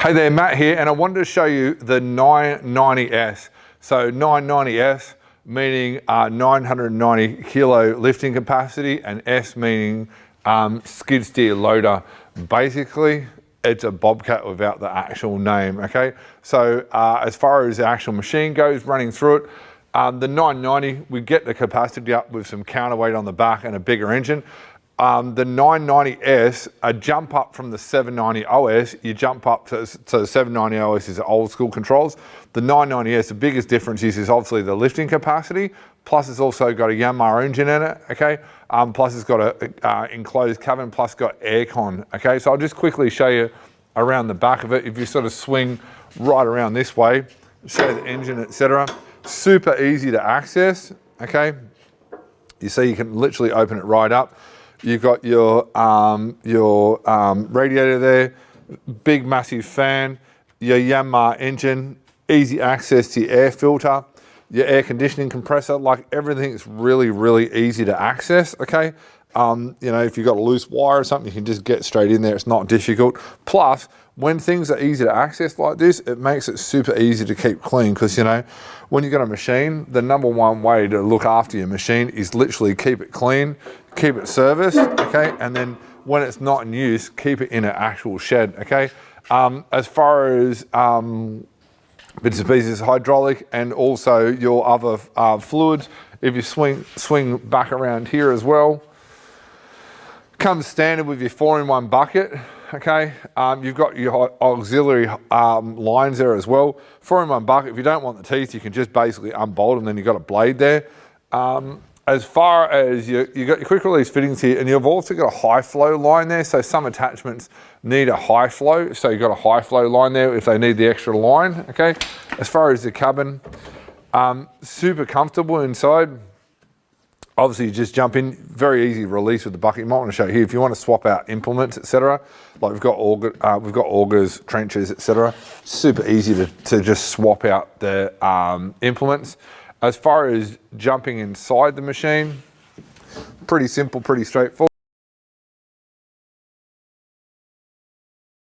Hey there, Matt here, and I wanted to show you the 990S. So 990S meaning 990 kilo lifting capacity, and S meaning skid steer loader. Basically, it's a Bobcat without the actual name, okay? So as far as the actual machine goes, running through it, the 990, we get the capacity up with some counterweight on the back and a bigger engine. The 990S, a jump up from the 790 OS, you jump up to the 790 OS is old school controls. The 990S, the biggest difference is obviously the lifting capacity, plus it's also got a Yamaha engine in it, okay? Plus it's got a enclosed cabin, plus got aircon, okay? So I'll just quickly show you around the back of it. If you sort of swing right around this way, show the engine, etc. Super easy to access, okay? You see you can literally open it right up. You've got your radiator there, big massive fan, your Yamaha engine, easy access to your air filter, your air conditioning compressor, like everything's really, really easy to access, okay? You know, if you've got a loose wire or something, you can just get straight in there, it's not difficult. Plus, when things are easy to access like this, it makes it super easy to keep clean, because, you know, when you've got a machine, the number one way to look after your machine is literally keep it clean, keep it serviced, okay? And then when it's not in use, keep it in an actual shed, okay? As far as bits and pieces, hydraulic and also your other fluids, if you swing back around here as well, comes standard with your 4-in-1 bucket, okay? You've got your auxiliary lines there as well. 4-in-1 bucket, if you don't want the teeth, you can just basically unbolt them, then you've got a blade there. As far as you've got your quick release fittings here, and you've also got a high flow line there, so some attachments need a high flow, so you've got a high flow line there if they need the extra line, okay? As far as the cabin, super comfortable inside. Obviously, you just jump in, very easy release with the bucket. You might want to show here if you want to swap out implements, etc. Like we've got augers, trenches, etc. Super easy to just swap out the implements. As far as jumping inside the machine, pretty simple, pretty straightforward.